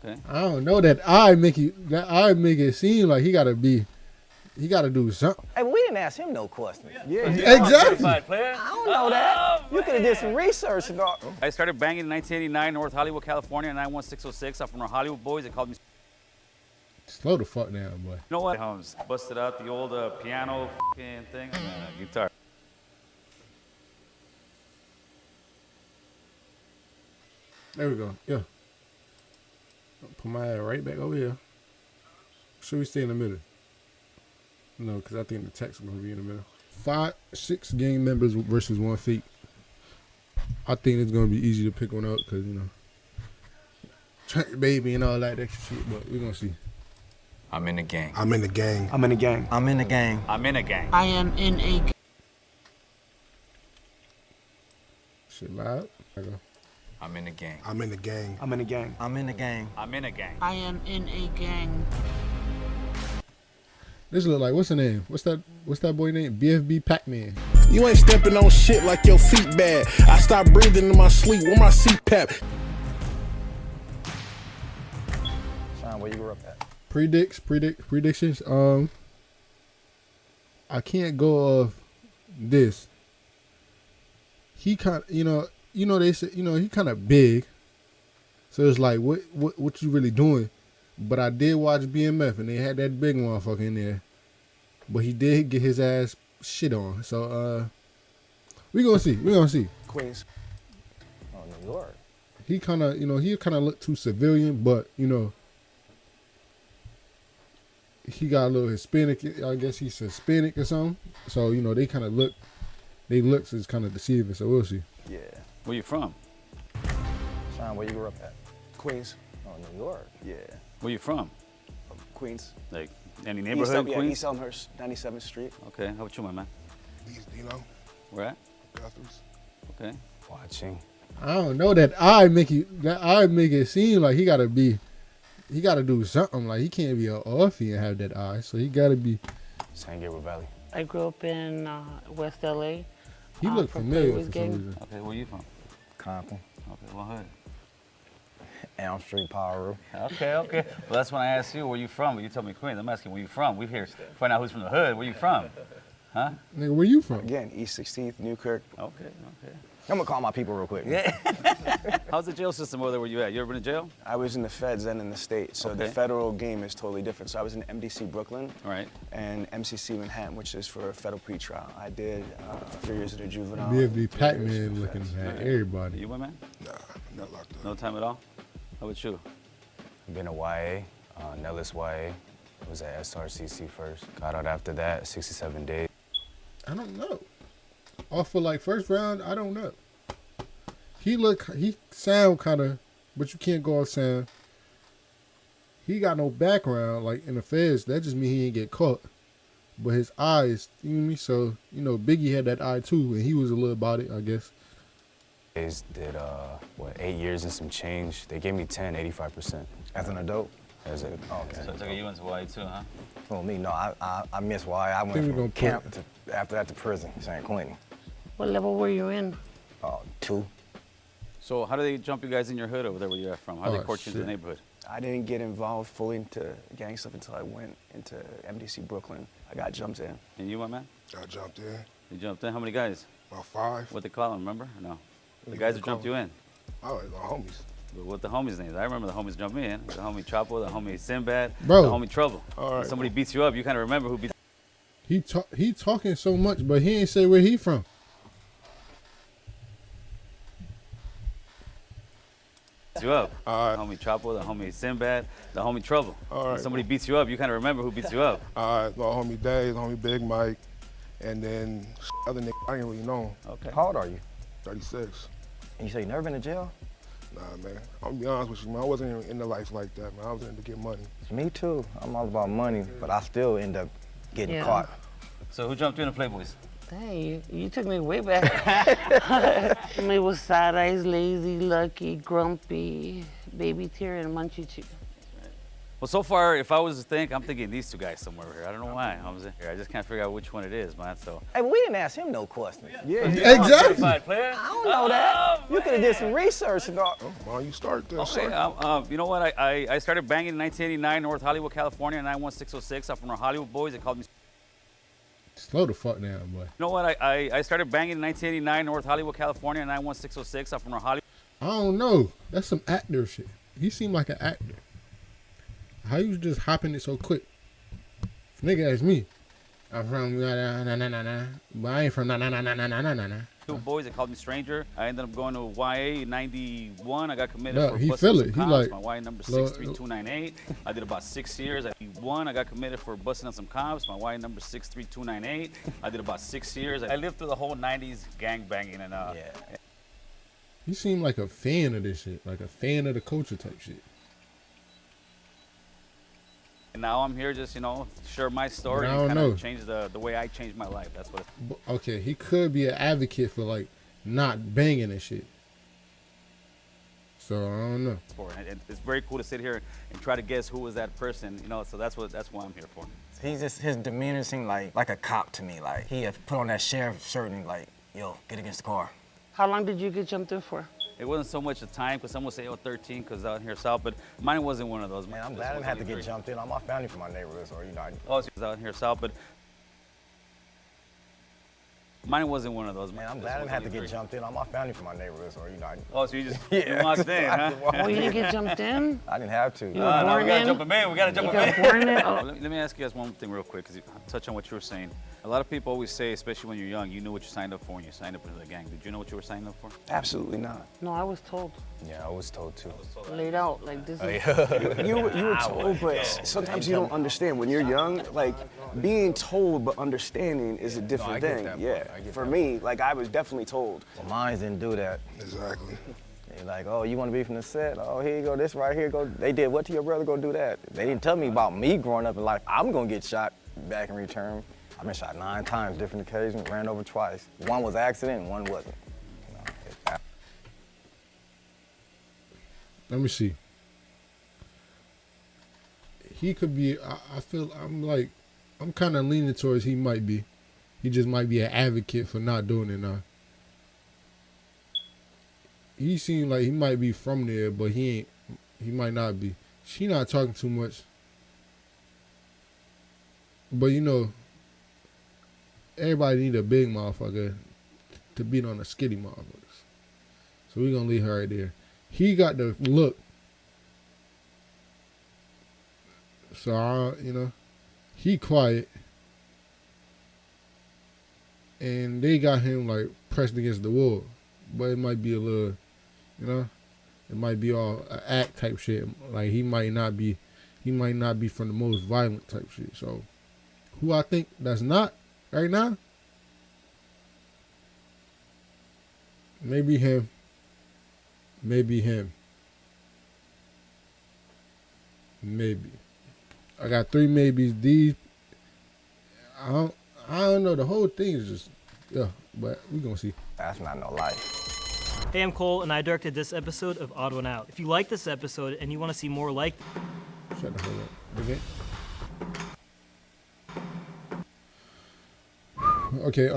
Okay. I don't know that I make it seem like he gotta do something. Hey, but we didn't ask him no questions. Yeah, Exactly. Player. I don't know that. You could have did some research and all. I started banging in 1989, North Hollywood, California, 91606. I'm from the Hollywood boys. They called me. Slow the fuck down, boy. You know what? Holmes busted out the old piano thing, guitar. There we go. Yeah. Put my head right back over here. Should we stay in the middle? No, because I think the text is going to be in the middle. 6 gang members versus 1 feet. I think it's going to be easy to pick one up because, you know, Trent baby and all that extra shit, but we're going to see. I'm in the gang. I'm in the gang. I'm in the gang. I'm in the gang. I'm in a gang. I am in a gang. Shit loud. I go. I'm in the gang. I'm in the gang. I'm in the gang. I'm in the gang. I'm in a gang. I am in a gang. This look like, what's the name? What's that boy name? BFB Pac-Man. You ain't stepping on shit like your feet bad. I stop breathing in my sleep with my CPAP. Sean, where you grew up at? Predictions. I can't go off this. He kind of, you know they said, he kind of big. So it's like, what you really doing? But I did watch BMF and they had that big motherfucker in there. But he did get his ass shit on. So we gonna see. Queens. Oh, New York. He kind of, looked too civilian, but he got a little Hispanic. I guess he's Hispanic or something. So they kind of look. They looks is kind of deceiving. So we'll see. Yeah. Where you from? Sean, where you grew up at? Queens. Oh, New York. Yeah. Where you from? Queens. Like any neighborhood in Queens? East Elmhurst, 97th Street. Okay. How about you, my man? Where at? Guthrie's. Okay. Watching. I don't know that I make it seem like he gotta do something. Like he can't be an offie and have that eye. So he gotta be. San Gabriel Valley. I grew up in West LA. He looked familiar for some gang. reason. Okay. Where you from? Compton. Okay. What hood? Elm Street, Power. Okay. Well, that's when I asked you where you from. But you told me Queens. I'm asking where you from. We here find out who's from the hood. Where you from? Huh? Nigga, where you from? Again, East 16th, Newkirk. Okay. I'm gonna call my people real quick. Yeah. How's the jail system over there where you at? You ever been in jail? I was in the feds and in the state, so the Okay. federal game is totally different. So I was in MDC Brooklyn All right. and MCC Manhattan, which is for federal pretrial. I did 3 years of the juvenile. BFB 3 years Pac-Man of looking feds. at everybody. You, my man? Nah, not locked up. No time at all? How about you? Been a YA, Nellis YA. Was at SRCC first. Got out after that, 67 days. I don't know. Off for like first round, I don't know. He sound kind of, but you can't go off sound. He got no background like in the feds. That just means he ain't get caught. But his eyes, you know what I mean? So, Biggie had that eye too, and he was a little about it, I guess. Did 8 years and some change. They gave me 10, 85%. As an adult? As it. Oh, okay. So I took you into Hawaii too, huh? For me, no, I missed why I went Then we gonna from camp to after that to prison, San Quentin. What level were you in? 2. So how do they jump you guys in your hood over there where you're from? How do they Oh, court you into the shit. neighborhood? I didn't get involved fully into gang stuff until I went into MDC Brooklyn. I got jumped in. And you, my man? I jumped in. You jumped in? How many guys? About 5. What they call them, remember? Or no? The What guys they who jumped call you in. Oh, my homies. What the homies' names? I remember the homies jumped me in. The homie Chapo, the homie Sinbad, Bro. the homie Trouble. All right, When somebody beats you up, you kind of remember who beat He talking so much, but he ain't say where he from. you up. All right. The homie Chapo, the homie Sinbad, the homie Trouble. All When right. somebody beats you up, you kind of remember who beats you up. All right, my homie Dave, homie Big Mike, and then other nigga I didn't really know. Okay. How old are you? 36. And you say you never been to jail? Nah, man. I'm gonna be honest with you, man. I wasn't even into life like that, man. I was in to get money. Me too. I'm all about money, but I still end up getting Yeah. caught. So who jumped you in the Playboys? Dang, you took me way back. It was Side Eyes, Lazy, Lucky, Grumpy, Baby Tear, and Munchie Chew. Well, so far, if I was to think, I'm thinking these two guys somewhere here. I don't know why. I just can't figure out which one it is, man. So. Hey, but we didn't ask him no questions. Yeah. Exactly. Certified player? I don't know that. You could have did some research and all. Why you start there, Okay, sir? you know what? I started banging in 1989, North Hollywood, California, 91606. I'm from the Hollywood boys. They called me. Slow the fuck down, boy. You know what? I started banging in 1989, North Hollywood, California, 91606. I'm from the Hollywood. I don't know. That's some actor shit. He seemed like an actor. How you just hopping it so quick? Nigga asked me. I'm from na-na-na-na-na, but I ain't from na-na-na-na-na-na-na. Two boys, they called me stranger. I ended up going to YA in 91. I got committed No, for he busting feel some it. He cops. like, My YA number Lord, 63298. I did about 6 years. I won. I got committed for busting on some cops. My YA number 63298. I did about 6 years. I lived through the whole 90s gang banging and He seemed like a fan of this shit, like a fan of the culture type shit. And now I'm here just, share my story I and don't kind know. of change the way I changed my life. That's what it's. Okay, he could be an advocate for like not banging and shit. So I don't know. for. And it's very cool to sit here and try to guess who was that person, so that's why I'm here for. His demeanor seemed like a cop to me. Like he had put on that sheriff shirt and like, yo, get against the car. How long did you get jumped in for? It wasn't so much the time, because some would say, 13, because out here south, but mine wasn't one of those. Man, I'm glad I didn't have to get jumped in. All my family from my neighborhood, so Oh, it was out here south, but mine wasn't one of those. Man, I'm glad I didn't have to get jumped in. All my family from my neighborhood, so Oh, so you just you walked in, huh? Oh, you didn't get jumped in? I didn't have to. You were No, born we gotta in? jump him in. We gotta jump You him got in. born in? Oh. Let me ask you guys one thing real quick, because touch on what you were saying. A lot of people always say, especially when you're young, you knew what you signed up for when you signed up into the gang. Did you know what you were signing up for? Absolutely not. No, I was told. Yeah, I was told too. Laid out like this. You were told, but sometimes you don't understand. When you're young, like being told but understanding is a different get thing. that Yeah. part. I get For that me, like I was definitely told. Well, mine didn't do that. Exactly. They like, oh, you want to be from the set? Oh, here you go. This right here. Go. They did what to your brother? Go do that. They didn't tell me about me growing up in life. I'm gonna get shot back in return. I've been shot 9 times, different occasions, ran over twice. One was accident, and one wasn't. Let me see. He could be. I feel. I'm kind of leaning towards he might be. He just might be an advocate for not doing it now. He seemed like he might be from there, but he ain't. He might not be. She not talking too much. But everybody need a big motherfucker to beat on the skinny motherfuckers. So we gonna leave her right there. He got the look. So he quiet. And they got him like pressed against the wall. But it might be a little, it might be all an act type shit. Like he might not be from the most violent type shit. So who I think that's not right now? Maybe him. Maybe him. Maybe. I got 3 maybes. These, I don't know. The whole thing is just, but we gonna see. That's not no life. Hey, I'm Cole, and I directed this episode of Odd One Out. If you like this episode and you want to see more like... Shut the hell up. Okay. Okay,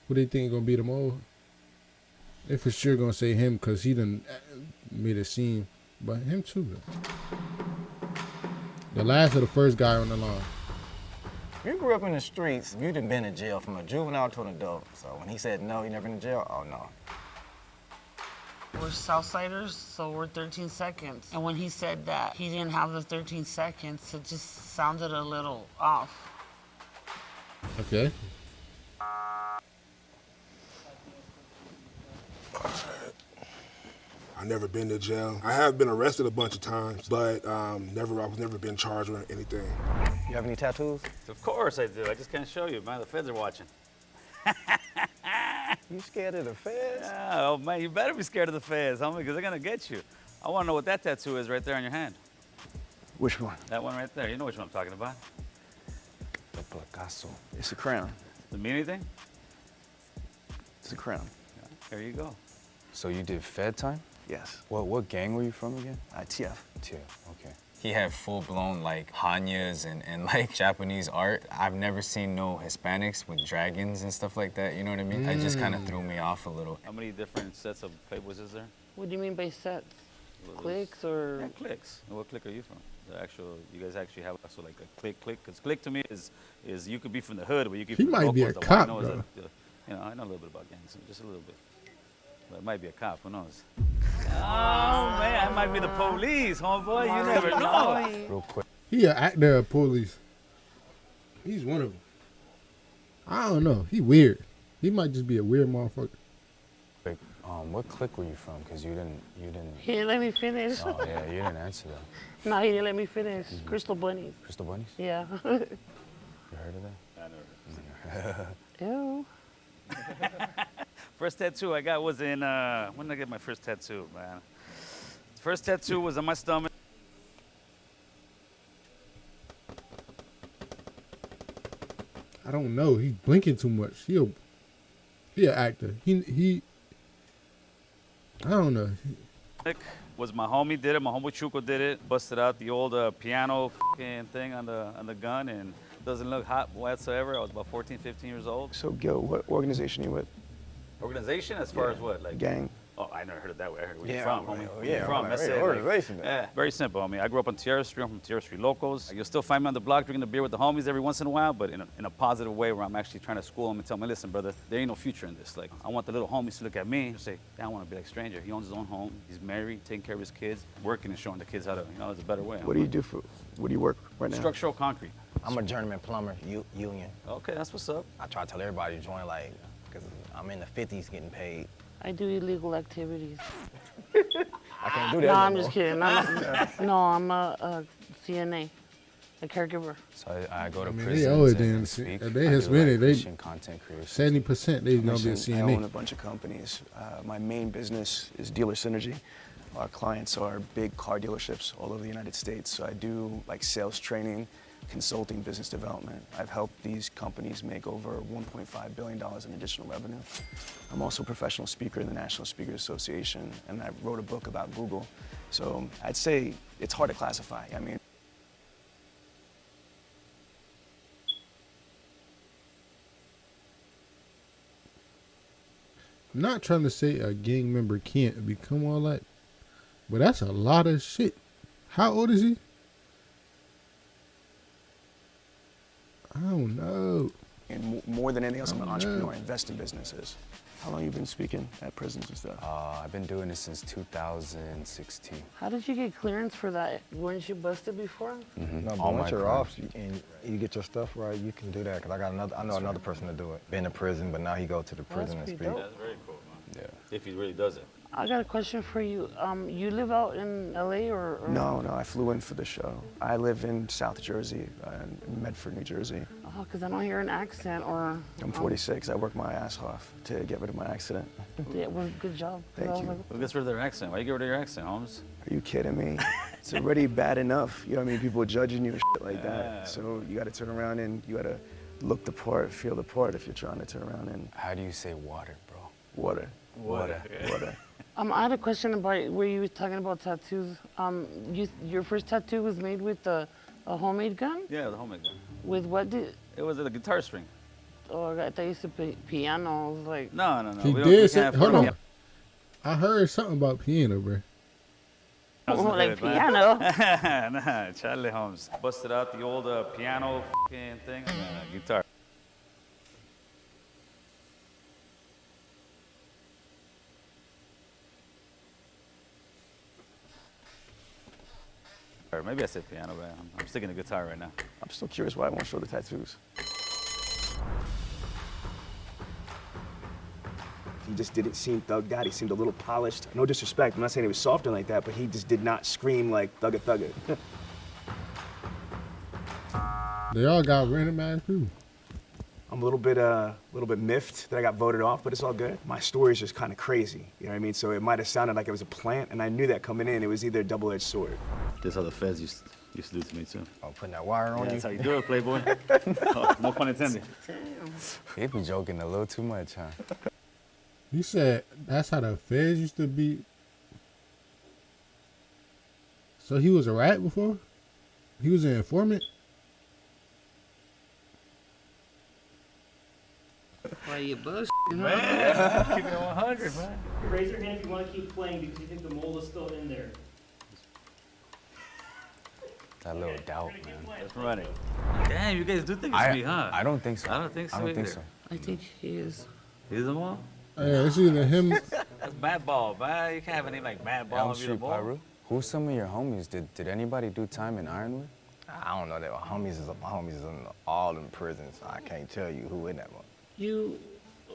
who they think gonna beat them all? They for sure gonna say him, because he done made a scene. But him too, though. The last of the first guy on the line. If you grew up in the streets, you'd have been in jail from a juvenile to an adult. So when he said no, you never been in jail, oh no. We're Southsiders, so we're 13 seconds. And when he said that he didn't have the 13 seconds, it just sounded a little off. Okay. I've never been to jail. I have been arrested a bunch of times, but I was never been charged with anything. You have any tattoos? Of course I do. I just can't show you, man. The feds are watching. You scared of the feds? Yeah, oh man, you better be scared of the feds, homie, because they're gonna get you. I want to know what that tattoo is right there on your hand. Which one? That one right there. You know which one I'm talking about. The Picasso. It's a crown. Does it mean anything? It's a crown. Yeah, there you go. So you did Fed time? Yes. What gang were you from again? TF. Two. Okay. He had full-blown like Hanyas and like Japanese art. I've never seen no Hispanics with dragons and stuff like that. You know what I mean? It just kind of threw me off a little. How many different sets of Playboys is there? What do you mean by sets? Clicks or? Yeah, clicks. What clique are you from? The actual, you guys actually have so like a clique. Because clique to me is you could be from the hood, but you could. He might be a cop, bro. You know, I know a little bit about gangs, just a little bit. But it might be a cop. Who knows? Oh man, I might be the police, homeboy. You never know. Real quick. He an actor of police. He's one of them. I don't know. He weird. He might just be a weird motherfucker. Like, what clique were you from? Because you didn't. He didn't let me finish. Oh yeah, you didn't answer that. No, he didn't let me finish. Crystal bunnies. Crystal bunnies? Yeah. You heard of that? I never. Ew. First tattoo I got was in, when did I get my first tattoo, man? First tattoo was on my stomach. I don't know. He's blinking too much. He an actor. He I don't know. Was my homie did it, my homie Chuco did it. Busted out the old piano thing on the gun and doesn't look hot whatsoever. I was about 14, 15 years old. So, Gil, what organization are you with? Organization as far as what? Like gang? Oh, I never heard of that way. I heard where you Yeah, from, right. homie. Oh, Where yeah, you from? right. That's Hey, it. organization, man. Yeah, very simple, homie. I grew up on Tierra Street. I'm from Tierra Street locals. You'll still find me on the block drinking a beer with the homies every once in a while, but in a positive way where I'm actually trying to school them and tell them, listen, brother, there ain't no future in this. Like, I want the little homies to look at me and say, I want to be like Stranger. He owns his own home. He's married, taking care of his kids, working and showing the kids how to, there's a better way. What do you do what do you work right now? Structural concrete. I'm a journeyman plumber, union. Okay, that's what's up. I try to tell everybody to join, like, because I'm in the 50s getting paid. I do illegal activities. I can't do that. No, no I'm more. just kidding. I'm a CNA, a caregiver. So I go to mean, they prison always and did. speak. They I has do, been like, it. They Christian content creation. 70% they gonna be a I own a CNA. bunch of companies. My main business is dealer synergy. Our clients are big car dealerships all over the United States. So I do like sales training, consulting, business development. I've helped these companies make over $1.5 billion in additional revenue. I'm also a professional speaker in the National Speakers Association, and I wrote a book about Google. So I'd say it's hard to classify. I mean, I'm not trying to say a gang member can't become all that, but that's a lot of shit. How old is he? I don't know. and more than anything else, I'm an entrepreneur. I invest in businesses. How long you been speaking at prisons and stuff? I've been doing this since 2016. How did you get clearance for that? Weren't you busted before? No, but All once my you're crimes. off and you get your stuff right, you can do that. Cause I know another person to do it. Been in prison, but now he go to the prison and pretty speak. dope. That's very cool, man. Yeah. If he really does it. I got a question for you. You live out in LA or? No, I flew in for the show. I live in South Jersey, in Medford, New Jersey. Oh, because I don't hear an accent or. I'm 46. I work my ass off to get rid of my accident. Yeah, well, good job. Thank I was you. like, Who gets rid of their accent? Why you get rid of your accent, Holmes? Are you kidding me? It's already bad enough. You know what I mean? People judging you and shit like Yeah. that. So you got to turn around and you got to look the part, feel the part if you're trying to turn around and How do you say water, bro? water. Water. Water. I had a question about where you were talking about tattoos. Your first tattoo was made with a homemade gun? Yeah, the homemade gun. With what did? It was a guitar string. Oh, I thought you said piano. I was like, No. He we did say, can't hold afford on. I heard something about piano, bro. oh, like good, man. piano. Nah, Charlie Holmes. Busted out the old piano thing. Guitar. Or maybe I said piano, but I'm sticking to guitar right now. I'm still curious why I won't show the tattoos. He just didn't seem thugged out. He seemed a little polished. No disrespect. I'm not saying he was soft or like that, but he just did not scream like thugga thugga. They all got random ass too. I'm a little bit miffed that I got voted off, but it's all good. My story's just kind of crazy. You know what I mean? So it might have sounded like it was a plant, and I knew that coming in. It was either a double-edged sword. This is how the feds used to do to me too. Oh, putting that wire on Yeah, you. that's how you do it, Playboy. Oh, no pun intended. He be joking a little too much, huh? You said that's how the feds used to be. So he was a rat before? He was an informant? Why you bullshit? Man, keep it 100, man. Raise your hand if you want to keep playing because you think the mole is still in there. That little doubt, man. That's running. Damn, you guys do think it's me, huh? I don't think so. I don't think so I don't think either. so. I think he is. He's the mole? Yeah, it's either him. That's Mad Ball, man. You can't have a name like Mad Ball Elm and be the Street mole. Pyru. Who's some of your homies? Did anybody do time in Ironwood? I don't know that. My homies is all in prison, so I can't tell you who in that one. You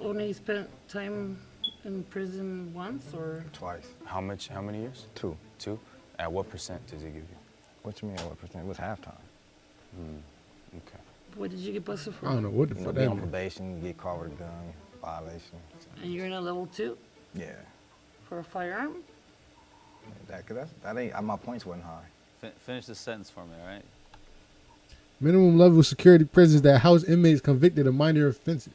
only spent time in prison once, or? Twice. How many years? 2. 2? At what percent does it give you? What you mean? What percent? It was halftime. Okay. What did you get busted for? I don't know what the You know, fuck be that on mean. probation, you get caught with a gun, violation. And you're in a level 2 Yeah. for a firearm? That ain't, my points wasn't high. Finish the sentence for me, all right? Minimum level security prisons that house inmates convicted of minor offenses.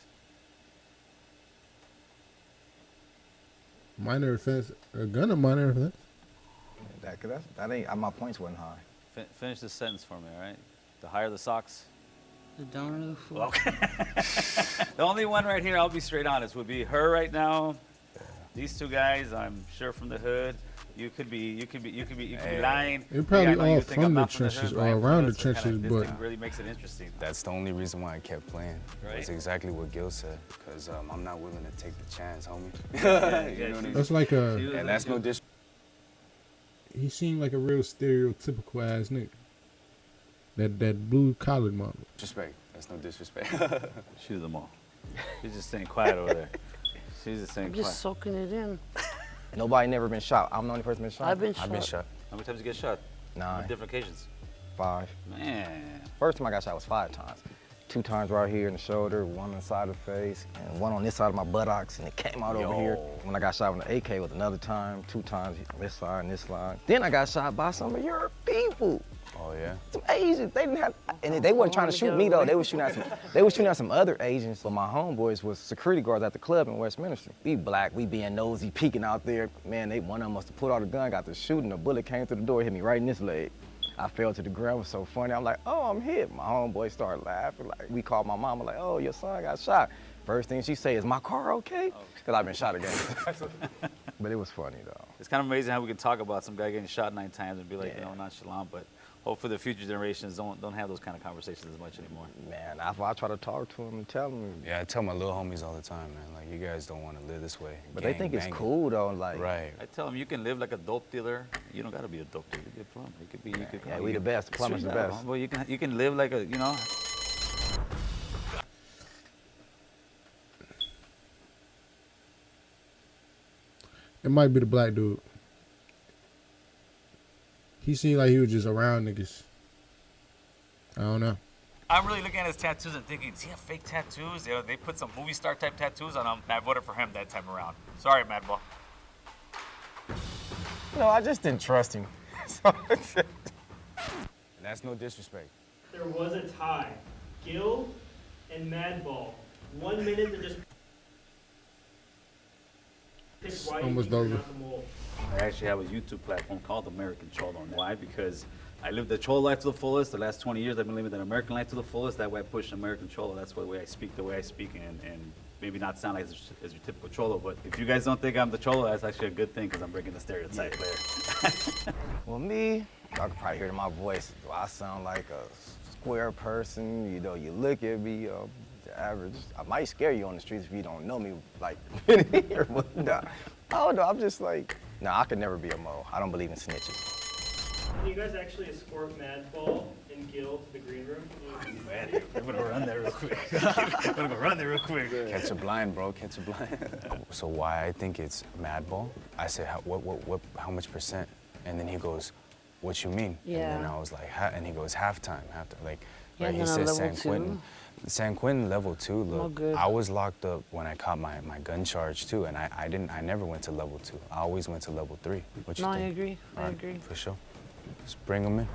Minor offense, a gun a minor offense? That ain't, my points wasn't high. Finish the sentence for me, all right? The higher the socks. The downer the fool. Okay. The only one right here, I'll be straight honest, would be her right now. These 2 guys, I'm sure from the hood. You could be lying. They're probably I know you all think from I'm the not from trenches hood, or right? I'm from around the hood, so kinda trenches, this but thing really makes it interesting. That's the only reason why I kept playing. Right. That's exactly what Gil said. Because I'm not willing to take the chance, homie. You know what I mean? that's like And that's no disrespect. he seemed like a real stereotypical ass nigga. That blue collar model. That's no disrespect. Shoot them all. She's just staying quiet over there. She's just staying I'm quiet. just soaking it in. Nobody never been shot. I'm the only person been shot. I've been shot. I've been shot. How many times you get shot? 9. On different occasions. 5. Man. First time I got shot was 5 times. 2 times right here in the shoulder, 1 on the side of the face, and 1 on this side of my buttocks, and it came out over here. When I got shot with an AK was another time, 2 times on this side and this side. Then I got shot by some of your people. Oh yeah. Some Asians. They didn't have, and they weren't trying to shoot me though. They were shooting at some other Asians. So my homeboys was security guards at the club in Westminster. We black, we being nosy, peeking out there. Man, one of them must have pulled out a gun, got to shooting. A bullet came through the door, hit me right in this leg. I fell to the ground. It was so funny. I'm like, oh, I'm hit. My homeboy started laughing. Like, we called my mama, like, oh, your son got shot. First thing she say is, my car okay? Because I've been shot again. But it was funny though. It's kind of amazing how we can talk about some guy getting shot 9 times and be like, nonchalant, but hopefully the future generations don't have those kind of conversations as much anymore. Man, I try to talk to him and tell him. Yeah, I tell my little homies all the time, man. Like, you guys don't want to live this way. But they think it's cool though, like. Right. I tell them you can live like a dope dealer. You don't got to be a dope dealer. You can be a plumber. You could be. Yeah, we the best. Plumber's the best. Well, you can live like a, It might be the black dude. He seemed like he was just around niggas. I don't know. I'm really looking at his tattoos and thinking, does he have fake tattoos? They put some movie star type tattoos on him. And I voted for him that time around. Sorry, Madball. No, I just didn't trust him. That's no disrespect. There was a tie. Gil and Madball. 1 minute to just pick why you Almost think you're over. not the mole. I actually have a YouTube platform called American Cholo. Why? Because I lived the Cholo life to the fullest. The last 20 years, I've been living the American life to the fullest. That way I push American Cholo. That's the way I speak, and maybe not sound like as your typical Cholo. But if you guys don't think I'm the Cholo, that's actually a good thing because I'm breaking the stereotype there. Well, me, y'all can probably hear it in my voice. Do I sound like a square person? You know, you look at me, the average. I might scare you on the streets if you don't know me, like, here, but nah. Oh, no, I'm just like, nah, I could never be a mole. I don't believe in snitches. Can you guys actually escort Madball and Gil to the green room? Man, I'm gonna run there real quick. I'm gonna go run there real quick. Catch a blind, bro. Catch a blind. So why I think it's Madball? I said, how much percent? And then he goes, what you mean? Yeah. And then I was like, and he goes, halftime. Like, Yeah, right? He and then says on San level Quentin. San Quentin level 2. Look, Oh, good. I was locked up when I caught my gun charge too, and I never went to level 2. I always went to level 3. What you No, I think? agree. I All right, agree. For sure. Just bring them in.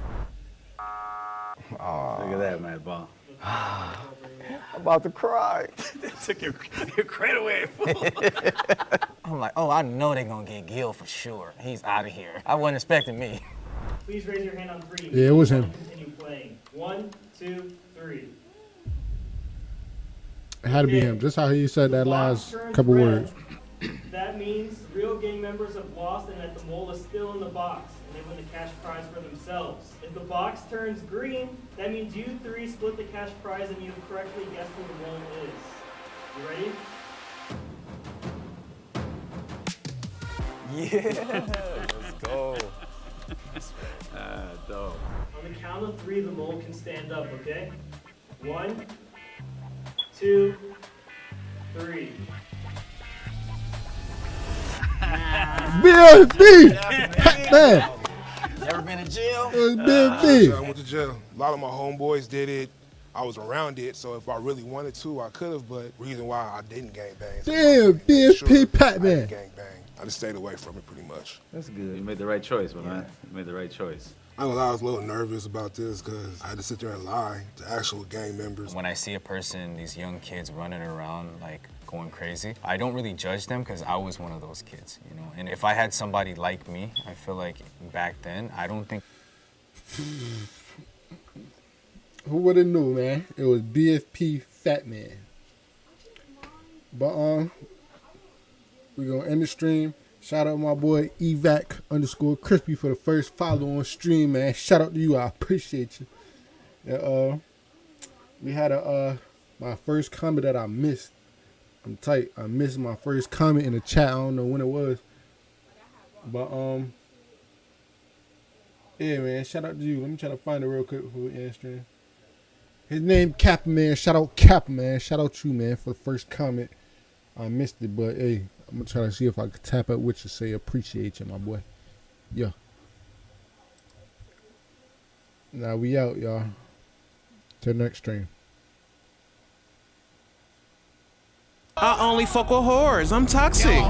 Look at that, Madball. I'm about to cry. Took your crate away. I'm like, oh, I know they're gonna get Gil for sure. He's out of here. I wasn't expecting me. please raise your hand on 3. Yeah, it was him. Continue playing. 1, 2, 3. It had to be him. Just how he said that last couple words. That means real gang members have lost and that the mole is still in the box, and they win the cash prize for themselves. If the box turns green, that means you 3 split the cash prize and you've correctly guessed who the mole is. You ready? Yeah, let's go. Dope. On the count of 3, the mole can stand up, okay? 1, 2, 3. BFB! Man, Never been in jail? it was BFB. I went to jail. A lot of my homeboys did it. I was around it, so if I really wanted to, I could have, but reason why I didn't gang bang. Damn, BFP Pac-Man. Gang bang. I just stayed away from it pretty much. That's good. You made the right choice, man. You made the right choice. I ain't gonna lie, I was a little nervous about this because I had to sit there and lie to actual gang members. When I see a person, these young kids running around like going crazy, I don't really judge them because I was one of those kids, you know? And if I had somebody like me, I feel like back then, I don't think... Who would have knew, man? It was BFP Fat Man. But we're gonna end the stream. Shout out my boy evac_crispy for the first follow on stream, man. Shout out to you. I appreciate you. Yeah, we had my first comment that I missed. I'm tight. I missed my first comment in the chat. I don't know when it was. But yeah, man. Shout out to you. Let me try to find it real quick before we end the stream. His name Kappa, man. Shout out Kappa, man. Shout out you, man, for the first comment. I missed it, but hey, I'm gonna try to see if I can tap up with you, say appreciate you, my boy. Yeah. Now we out, y'all. Till next stream. I only fuck with whores. I'm toxic.